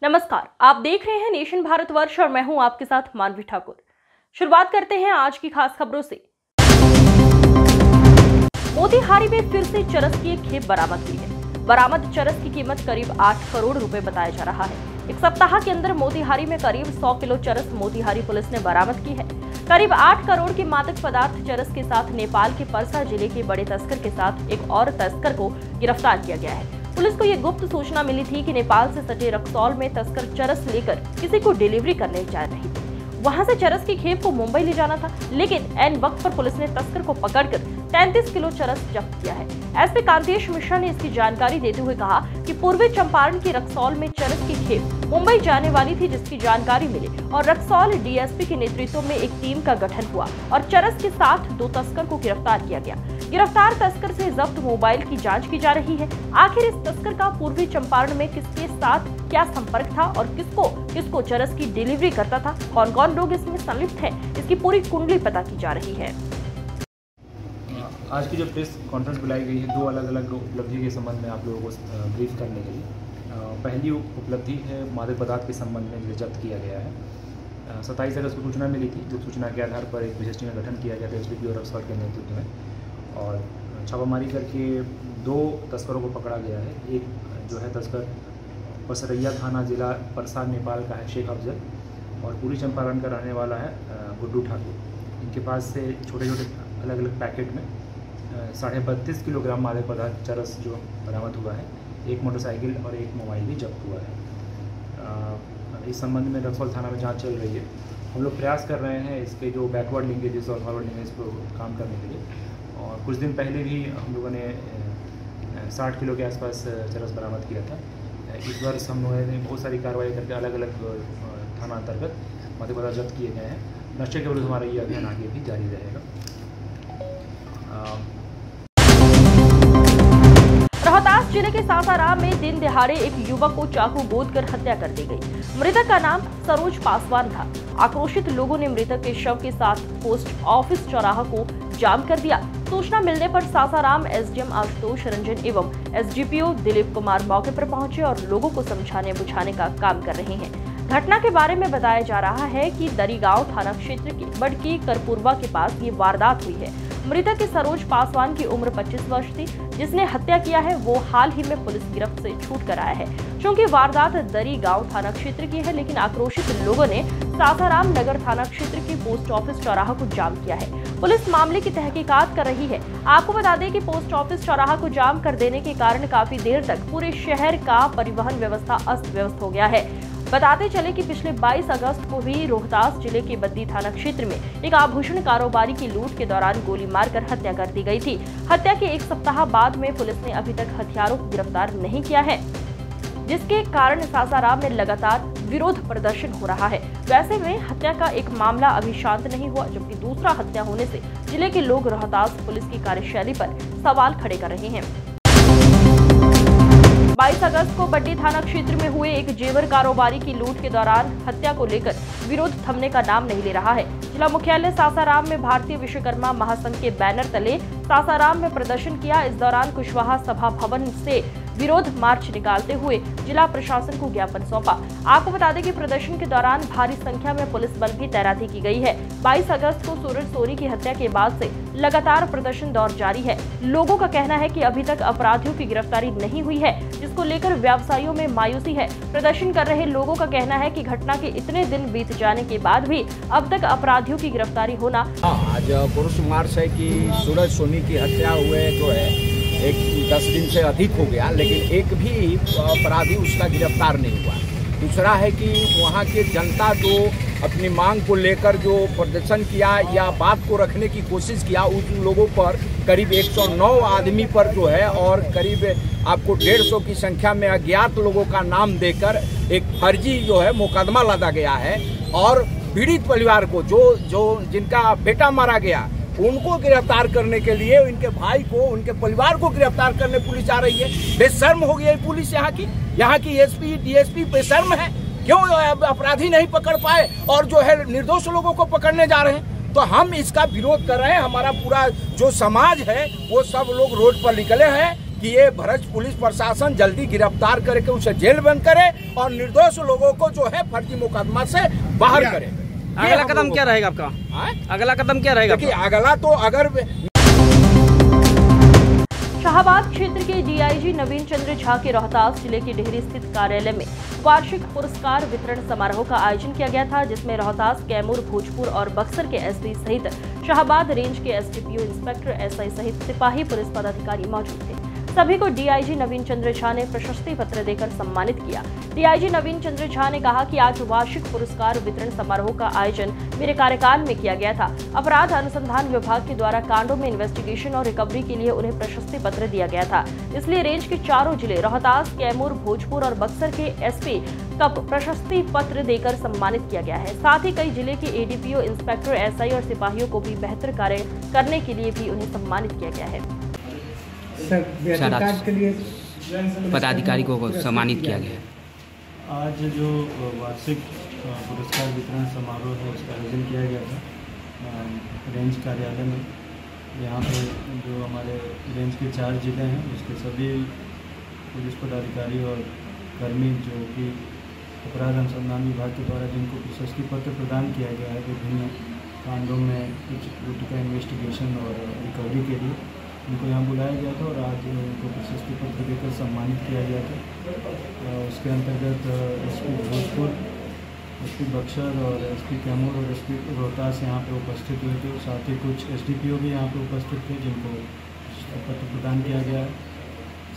नमस्कार, आप देख रहे हैं नेशन भारतवर्ष और मैं हूं आपके साथ मानवी ठाकुर। शुरुआत करते हैं आज की खास खबरों से। मोतिहारी में फिर से चरस की एक खेप बरामद हुई है। बरामद चरस की कीमत करीब 8 करोड़ रुपए बताया जा रहा है। एक सप्ताह के अंदर मोतिहारी में करीब 100 किलो चरस मोतिहारी पुलिस ने बरामद की है। करीब 8 करोड़ की मादक पदार्थ चरस के साथ नेपाल के परसा जिले के बड़े तस्कर के साथ एक और तस्कर को गिरफ्तार किया गया है। पुलिस को ये गुप्त सूचना मिली थी कि नेपाल से सटे रक्सौल में तस्कर चरस लेकर किसी को डिलीवरी करने जा रही थी। वहां से चरस की खेप को मुंबई ले जाना था, लेकिन एन वक्त पर पुलिस ने तस्कर को पकड़कर 33 किलो चरस जब्त किया है। एसपी कांतेश मिश्रा ने इसकी जानकारी देते हुए कहा कि पूर्वी चंपारण की रक्सौल में चरस की खेप मुंबई जाने वाली थी, जिसकी जानकारी मिली और रक्सौल डीएसपी के नेतृत्व में एक टीम का गठन हुआ और चरस के साथ 2 तस्कर को गिरफ्तार किया गया। गिरफ्तार तस्कर से जब्त मोबाइल की जांच की जा रही है। आखिर इस तस्कर का पूर्वी चंपारण में किसके साथ क्या संपर्क था और किसको चरस की डिलीवरी करता था, कौन कौन लोग इसमें संलिप्त हैं, इसकी पूरी कुंडली पता की जा रही है। आज की जो प्रेस कॉन्फ्रेंस बुलाई गई है, 2 अलग अलग उपलब्धि के संबंध में आप लोगों को ब्रीफ करने के लिए। पहली उपलब्धि है मादक पदार्थ के संबंध में जो जब्त किया गया है। 27 अगस्त को सूचना मिली थी, जो सूचना के आधार पर एक विशेष टीम का गठन किया गया था एसडीपी और रक्सौल के नेतृत्व में, और छापामारी करके 2 तस्करों को पकड़ा गया है। एक जो है तस्कर पसरैया थाना जिला परसा नेपाल का है शेख अफजल, और पूर्वी चंपारण का रहने वाला है गुड्डू ठाकुर। इनके पास से छोटे छोटे अलग अलग पैकेट में 32.5 किलोग्राम मादक पदार्थ चरस जो बरामद हुआ है। एक मोटरसाइकिल और एक मोबाइल भी जब्त हुआ है। इस संबंध में रक्सौल थाना में जांच चल रही है। हम लोग प्रयास कर रहे हैं इसके जो बैकवर्ड लिंकेजेस और फॉरवर्ड लिंकेज पर काम करने के लिए। और कुछ दिन पहले भी हम लोगों ने 60 किलो के आसपास चरस बरामद किया था। इस वर्ष हम लोगों ने बहुत सारी कार्रवाई करके अलग अलग थाना अंतर्गत मादक पदार्थ जब्त किए गए हैं। नशे के विरुद्ध हमारा ये अभियान आगे भी जारी रहेगा। रोहतास जिले के सासाराम में दिन दिहाड़े एक युवक को चाकू गोदकर हत्या कर दी गई। मृतक का नाम सरोज पासवान था। आक्रोशित लोगों ने मृतक के शव के साथ पोस्ट ऑफिस चौराहा को जाम कर दिया। सूचना मिलने पर सासाराम एसडीएम आशुतोष रंजन एवं एसडीपीओ दिलीप कुमार मौके पर पहुंचे और लोगों को समझाने बुझाने का काम कर रहे हैं। घटना के बारे में बताया जा रहा है कि दरीगांव थाना क्षेत्र के बड़की करपुरवा के पास ये वारदात हुई है। मृतक सरोज पासवान की उम्र 25 वर्ष थी। जिसने हत्या किया है वो हाल ही में पुलिस गिरफ्त से छूट कर आया है। चूंकि वारदात दरीगांव थाना क्षेत्र की है, लेकिन आक्रोशित लोगों ने सासाराम नगर थाना क्षेत्र के पोस्ट ऑफिस चौराहा को जाम किया है। पुलिस मामले की तहकीकात कर रही है। आपको बता दें कि पोस्ट ऑफिस चौराहा को जाम कर देने के कारण काफी देर तक पूरे शहर का परिवहन व्यवस्था अस्त व्यस्त हो गया है। बताते चले कि पिछले 22 अगस्त को भी रोहतास जिले के बद्दी थाना क्षेत्र में एक आभूषण कारोबारी की लूट के दौरान गोली मारकर हत्या कर दी गई थी। हत्या के 1 सप्ताह बाद में पुलिस ने अभी तक हथियारों को गिरफ्तार नहीं किया है, जिसके कारण सासाराम में लगातार विरोध प्रदर्शन हो रहा है। वैसे में हत्या का एक मामला अभी शांत नहीं हुआ, जबकि दूसरा हत्या होने से जिले के लोग रोहतास पुलिस की कार्यशैली पर सवाल खड़े कर रहे हैं। 22 अगस्त को बड्डी थाना क्षेत्र में हुए एक जेवर कारोबारी की लूट के दौरान हत्या को लेकर विरोध थमने का नाम नहीं ले रहा है। जिला मुख्यालय सासाराम में भारतीय विश्वकर्मा महासंघ के बैनर तले सासाराम में प्रदर्शन किया। इस दौरान कुशवाहा सभा भवन से विरोध मार्च निकालते हुए जिला प्रशासन को ज्ञापन सौंपा। आपको बता दें कि प्रदर्शन के दौरान भारी संख्या में पुलिस बल भी तैनाती की गई है। 22 अगस्त को सूरज सोरी की हत्या के बाद से लगातार प्रदर्शन दौर जारी है। लोगों का कहना है कि अभी तक अपराधियों की गिरफ्तारी नहीं हुई है, जिसको लेकर व्यवसायियों में मायूसी है। प्रदर्शन कर रहे लोगों का कहना है कि घटना के इतने दिन बीत जाने के बाद भी अब तक अपराधियों की गिरफ्तारी होना। आज पुरुष मार्च है कि सूरज सोनी की हत्या हुए जो है 10 दिन से अधिक हो गया, लेकिन एक भी अपराधी उसका गिरफ्तार नहीं हुआ। दूसरा है कि वहाँ की जनता जो अपनी मांग को लेकर जो प्रदर्शन किया या बात को रखने की कोशिश किया, उन लोगों पर करीब 109 आदमी पर जो है और करीब आपको 150 की संख्या में अज्ञात लोगों का नाम देकर एक फर्जी जो है मुकदमा लदा गया है। और पीड़ित परिवार को जो जिनका बेटा मारा गया उनको गिरफ्तार करने के लिए इनके भाई को, उनके परिवार को गिरफ्तार करने पुलिस आ रही है। बेशर्म हो गई है पुलिस। यहाँ की एसपी डीएसपी बेशर्म है। क्यों अपराधी नहीं पकड़ पाए और जो है निर्दोष लोगों को पकड़ने जा रहे हैं। तो हम इसका विरोध कर रहे हैं। हमारा पूरा जो समाज है वो सब लोग रोड पर निकले हैं कि ये भ्रष्ट पुलिस प्रशासन जल्दी गिरफ्तार करके उसे जेल बंद करे और निर्दोष लोगों को जो है फर्जी मुकदमा से बाहर करे। अगला कदम क्या रहेगा आपका? अगला कदम क्या रहेगा? देखिए, अगला तो अगर शाहबाद क्षेत्र के डीआईजी नवीन चंद्र झा के रोहतास जिले के डेहरी स्थित कार्यालय में वार्षिक पुरस्कार वितरण समारोह का आयोजन किया गया था, जिसमें रोहतास, कैमूर, भोजपुर और बक्सर के एसपी सहित शाहबाद रेंज के एसडीपीओ, इंस्पेक्टर, एसआई सहित सिपाही पुलिस पदाधिकारी मौजूद थे। सभी को डीआईजी नवीन चंद्र झा ने प्रशस्ति पत्र देकर सम्मानित किया। डीआईजी नवीन चंद्र झा ने कहा कि आज वार्षिक पुरस्कार वितरण समारोह का आयोजन मेरे कार्यकाल में किया गया था। अपराध अनुसंधान विभाग के द्वारा कांडों में इन्वेस्टिगेशन और रिकवरी के लिए उन्हें प्रशस्ति पत्र दिया गया था, इसलिए रेंज के चारों जिले रोहतास, कैमूर, भोजपुर और बक्सर के एसपी का प्रशस्ति पत्र देकर सम्मानित किया गया है। साथ ही कई जिले के एडीपीओ, इंस्पेक्टर, एसआई और सिपाहियों को भी बेहतर कार्य करने के लिए भी उन्हें सम्मानित किया गया है। के लिए पदाधिकारी को सम्मानित किया गया। आज जो वार्षिक पुरस्कार वितरण समारोह है उसका आयोजन किया गया था रेंज कार्यालय में। यहाँ पे जो हमारे रेंज के 4 जिले हैं उसके सभी पुलिस पदाधिकारी और कर्मी जो कि अपराध अनुसंधान विभाग के द्वारा जिनको प्रशस्ति पत्र प्रदान किया गया है विभिन्न कांडों में कुछ त्रुटि का इन्वेस्टिगेशन और रिकवरी के लिए, उनको यहाँ बुलाया गया था और आज उनको प्रशस्ति पत्र देकर सम्मानित किया गया था। उसके अंतर्गत एसपी भोजपुर, एसपी बक्सर और एसपी कैमूर और एसपी रोहतास यहाँ पे उपस्थित हुए थे। साथ ही कुछ एसडीपीओ भी यहाँ पे उपस्थित थे जिनको पत्र प्रदान किया गया है।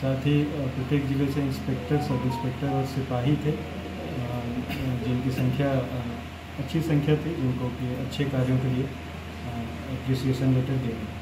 साथ ही प्रत्येक जिले से इंस्पेक्टर, सब इंस्पेक्टर और सिपाही थे जिनकी संख्या अच्छी संख्या थी, जिनको कि अच्छे कार्यों के लिए एप्रिसिएशन लेटर दिए गए।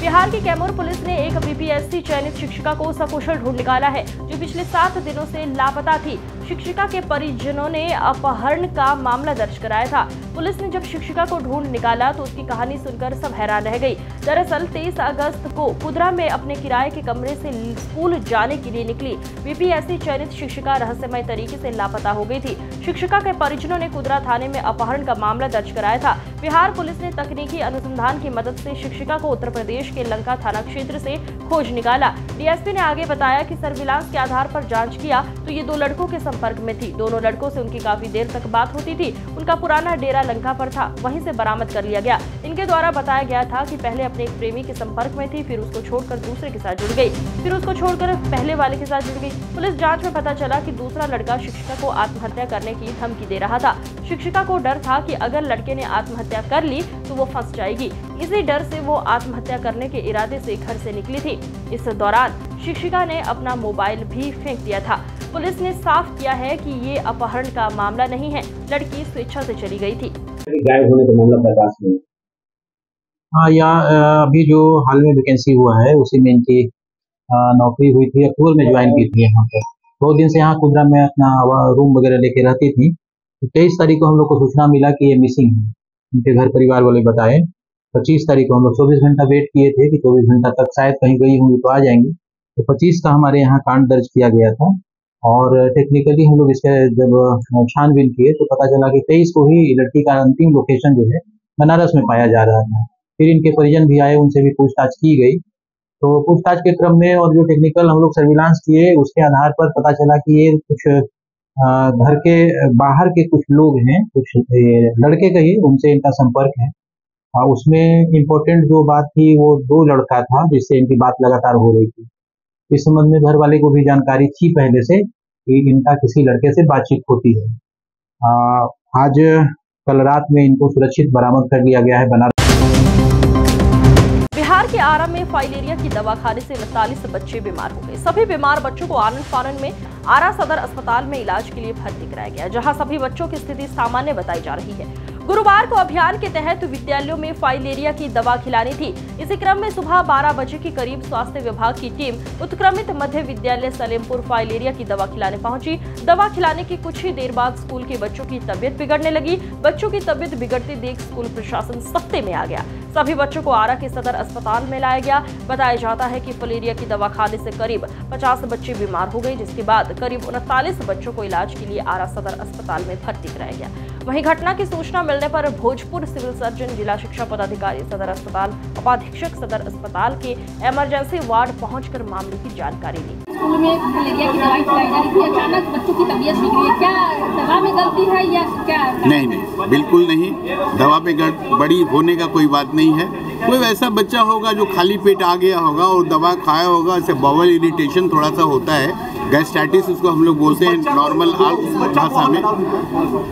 बिहार की कैमूर पुलिस ने एक बीपीएससी चयनित शिक्षिका को सकुशल ढूंढ निकाला है, जो पिछले 7 दिनों से लापता थी। शिक्षिका के परिजनों ने अपहरण का मामला दर्ज कराया था। पुलिस ने जब शिक्षिका को ढूंढ निकाला तो उसकी कहानी सुनकर सब हैरान रह गई। दरअसल 23 अगस्त को कुदरा में अपने किराए के कमरे से स्कूल जाने के लिए निकली बीपीएससी चयनित शिक्षिका रहस्यमय तरीके से लापता हो गई थी। शिक्षिका के परिजनों ने कुदरा थाने में अपहरण का मामला दर्ज कराया था। बिहार पुलिस ने तकनीकी अनुसंधान की मदद से शिक्षिका को उत्तर प्रदेश के लंका थाना क्षेत्र से खोज निकाला। डीएसपी ने आगे बताया कि सर्विलांस के आधार पर जांच किया तो ये 2 लड़कों के संपर्क में थी। दोनों लड़कों से उनकी काफी देर तक बात होती थी। उनका पुराना डेरा लंका पर था, वहीं से बरामद कर लिया गया। इनके द्वारा बताया गया था कि पहले अपने एक प्रेमी के संपर्क में थी, फिर उसको छोड़कर दूसरे के साथ जुड़ गई, फिर उसको छोड़कर पहले वाले के साथ जुड़ गई। पुलिस जांच में पता चला कि दूसरा लड़का शिक्षिका को आत्महत्या करने की धमकी दे रहा था। शिक्षिका को डर था कि अगर लड़के ने आत्महत्या कर ली तो वो फंस जाएगी। इसी डर से वो आत्महत्या करने के इरादे से घर से निकली थी। इस दौरान शिक्षिका ने अपना मोबाइल भी फेंक दिया था। पुलिस ने साफ किया है कि ये अपहरण का मामला नहीं है, लड़की स्वेच्छा से चली गई थी। गायब होने का मामला प्रकाश में हाँ, अभी जो हाल में वैकेंसी हुआ है उसी में इनकी नौकरी हुई थी, अक्टूबर में ज्वाइन की थी। यहाँ पर 2 दिन से यहाँ कुदरा में अपना रूम वगैरह लेके रहती थी। 23 तारीख को हम लोग को सूचना मिला कि ये मिसिंग है। उनके घर परिवार वाले बताए। 25 तारीख को हम लोग 24 घंटा वेट किए थे कि 24 घंटा तक शायद कहीं गई होंगी तो आ जाएंगी। तो 25 का हमारे यहाँ कांड दर्ज किया गया था और टेक्निकली हम लोग इसके जब छानबीन किए तो पता चला कि 23 को ही लड़की का अंतिम लोकेशन जो है बनारस में पाया जा रहा था। फिर इनके परिजन भी आए, उनसे भी पूछताछ की गई। तो पूछताछ के क्रम में और जो टेक्निकल हम लोग सर्विलांस किए उसके आधार पर पता चला कि ये कुछ घर के बाहर के कुछ लोग हैं, कुछ लड़के का ही उनसे इनका संपर्क है। उसमें इम्पोर्टेंट जो बात थी वो 2 लड़का था जिससे इनकी बात लगातार हो रही थी। इस संबंध में घर वाले को भी जानकारी थी पहले से कि इनका किसी लड़के से बातचीत होती है। आज कल रात में इनको सुरक्षित बरामद कर लिया गया है बनारस। बिहार के आरा में फाइलेरिया की दवा खाने से 39 बच्चे बीमार हो गए। सभी बीमार बच्चों को आनंद फानन में आरा सदर अस्पताल में इलाज के लिए भर्ती कराया गया, जहां सभी बच्चों की स्थिति सामान्य बताई जा रही है। गुरुवार को अभियान के तहत विद्यालयों में फाइलेरिया की दवा खिलानी थी। इसी क्रम में सुबह 12 बजे के करीब स्वास्थ्य विभाग की टीम उत्क्रमित मध्य विद्यालय सलेमपुर फाइलेरिया की दवा खिलाने पहुंची। दवा खिलाने की कुछ ही देर बाद स्कूल के बच्चों की तबियत बिगड़ने लगी। बच्चों की तबियत बिगड़ते देख स्कूल प्रशासन सख्ते में आ गया। सभी बच्चों को आरा के सदर अस्पताल में लाया गया। बताया जाता है कि फलेरिया की दवा खाने से करीब 50 बच्चे बीमार हो गए, जिसके बाद करीब 39 बच्चों को इलाज के लिए आरा सदर अस्पताल में भर्ती कराया गया। वहीं घटना की सूचना मिलने पर भोजपुर सिविल सर्जन, जिला शिक्षा पदाधिकारी सदर अस्पताल, उपाधीक्षक सदर अस्पताल के इमरजेंसी वार्ड पहुंचकर मामले की जानकारी ली। स्कूल में फलेरिया की दवाई खिलाई जा रही थी, अचानक बच्चों की तबीयत बिगड़ी है, क्या दवा में गलती है या क्या? नहीं, बिल्कुल नहीं, दवा पे गड़बड़ी होने का कोई बात नहीं है। कोई ऐसा बच्चा होगा जो खाली पेट आ गया होगा और दवा खाया होगा, ऐसे बाउल इरिटेशन थोड़ा सा होता है, गैस्ट्राइटिस उसको हम लोग बोलते हैं नॉर्मल भाषा में,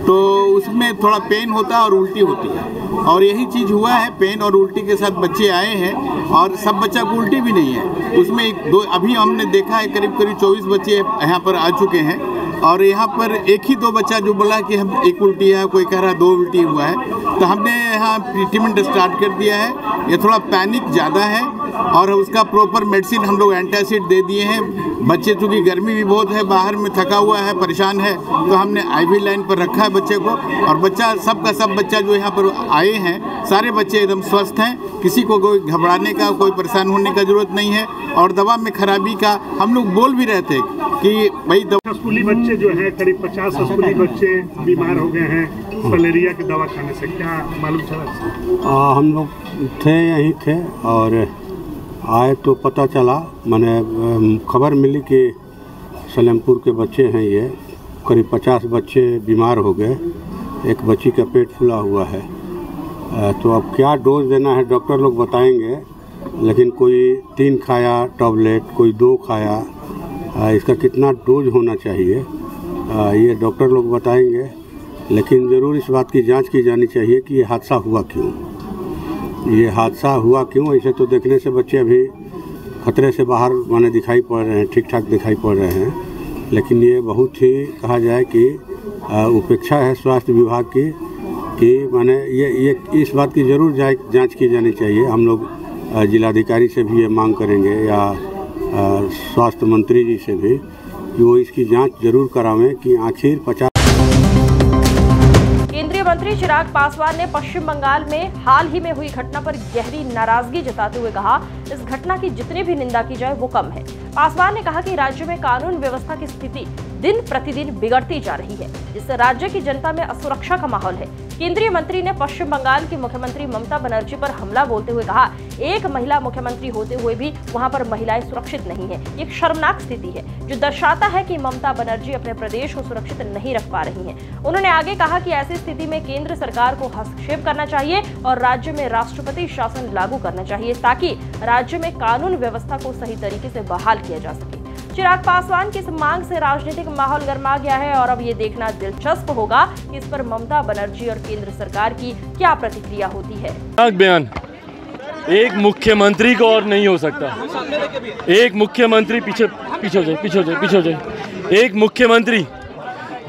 तो उसमें थोड़ा पेन होता है और उल्टी होती है, और यही चीज़ हुआ है। पेन और उल्टी के साथ बच्चे आए हैं और सब बच्चा को उल्टी भी नहीं है, उसमें एक दो अभी हमने देखा है करीब 24 बच्चे यहाँ पर आ चुके हैं, और यहाँ पर एक ही दो बच्चा जो बोला कि हम एक उल्टी है, कोई कह रहा है 2 उल्टी हुआ है, तो हमने यहाँ ट्रीटमेंट स्टार्ट कर दिया है। ये थोड़ा पैनिक ज़्यादा है और उसका प्रॉपर मेडिसिन हम लोग एंटासिड दे दिए हैं। बच्चे चूँकि गर्मी भी बहुत है, बाहर में थका हुआ है, परेशान है, तो हमने IV लाइन पर रखा है बच्चे को, और बच्चा सबका सब बच्चा जो यहाँ पर आए हैं सारे बच्चे एकदम स्वस्थ हैं, किसी को कोई घबराने का, कोई परेशान होने का जरूरत नहीं है। और दवा में खराबी का हम लोग बोल भी रहे थे कि भाई स्कूली बच्चे जो हैं करीब 50 स्कूली बच्चे बीमार हो गए हैं फलेरिया की दवा खाने से, क्या मालूम चला? हम लोग थे यहीं थे और आए तो पता चला, मैंने खबर मिली कि सलेमपुर के बच्चे हैं, ये करीब 50 बच्चे बीमार हो गए, एक बच्ची का पेट फूला हुआ है। तो अब क्या डोज देना है डॉक्टर लोग बताएंगे, लेकिन कोई 3 खाया टैबलेट, कोई 2 खाया, इसका कितना डोज होना चाहिए ये डॉक्टर लोग बताएंगे। लेकिन ज़रूर इस बात की जांच की जानी चाहिए कि ये हादसा हुआ क्यों, ये हादसा हुआ क्यों। ऐसे तो देखने से बच्चे अभी खतरे से बाहर माने दिखाई पड़ रहे हैं, ठीक ठाक दिखाई पड़ रहे हैं, लेकिन ये बहुत ही कहा जाए कि उपेक्षा है स्वास्थ्य विभाग की कि माने ये इस बात की ज़रूर जांच की जानी चाहिए। हम लोग जिलाधिकारी से भी ये मांग करेंगे या स्वास्थ्य मंत्री जी से भी कि वो इसकी जांच जरूर करावें कि आखिर 50। केंद्रीय मंत्री चिराग पासवान ने पश्चिम बंगाल में हाल ही में हुई घटना पर गहरी नाराजगी जताते हुए कहा, इस घटना की जितनी भी निंदा की जाए वो कम है। पासवान ने कहा कि राज्य में कानून व्यवस्था की स्थिति दिन प्रतिदिन बिगड़ती जा रही है, जिससे राज्य की जनता में असुरक्षा का माहौल है। केंद्रीय मंत्री ने पश्चिम बंगाल की मुख्यमंत्री ममता बनर्जी पर हमला बोलते हुए कहा, एक महिला मुख्यमंत्री होते हुए भी वहां पर महिलाएं सुरक्षित नहीं है। ये एक शर्मनाक स्थिति है जो दर्शाता है कि ममता बनर्जी अपने प्रदेश को सुरक्षित नहीं रख पा रही हैं। उन्होंने आगे कहा कि ऐसी स्थिति में केंद्र सरकार को हस्तक्षेप करना चाहिए और राज्य में राष्ट्रपति शासन लागू करना चाहिए, ताकि राज्य में कानून व्यवस्था को सही तरीके से बहाल किया जा सके। चिराग पासवान की इस मांग से राजनीतिक माहौल गर्मा गया है और अब ये देखना दिलचस्प होगा कि इस पर ममता बनर्जी और केंद्र सरकार की क्या प्रतिक्रिया होती है। बयान एक मुख्यमंत्री को और नहीं हो सकता, एक मुख्यमंत्री पीछे हो जाए, एक मुख्यमंत्री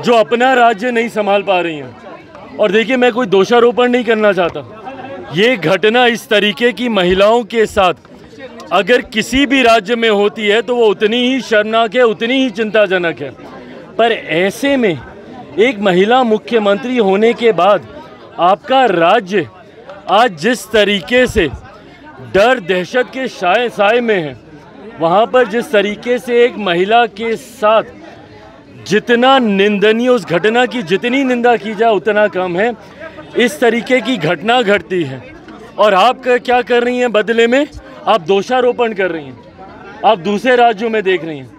जो अपना राज्य नहीं संभाल पा रही हैं। और देखिए, मैं कोई दोषारोपण नहीं करना चाहता, ये घटना इस तरीके की महिलाओं के साथ अगर किसी भी राज्य में होती है तो वो उतनी ही शर्मनाक है, उतनी ही चिंताजनक है। पर ऐसे में एक महिला मुख्यमंत्री होने के बाद आपका राज्य आज जिस तरीके से डर दहशत के साए में है, वहाँ पर जिस तरीके से एक महिला के साथ जितना निंदनीय, उस घटना की जितनी निंदा की जाए उतना कम है। इस तरीके की घटना घटती है और आप क्या कर रही हैं बदले में? आप दोषारोपण कर रही हैं, आप दूसरे राज्यों में देख रही हैं।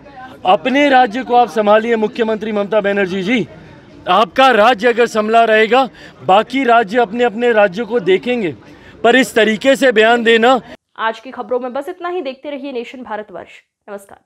अपने राज्य को आप संभालिए मुख्यमंत्री ममता बनर्जी जी, आपका राज्य अगर संभला रहेगा बाकी राज्य अपने अपने राज्यों को देखेंगे, पर इस तरीके से बयान देना। आज की खबरों में बस इतना ही। देखते रहिए नेशन भारतवर्ष। नमस्कार।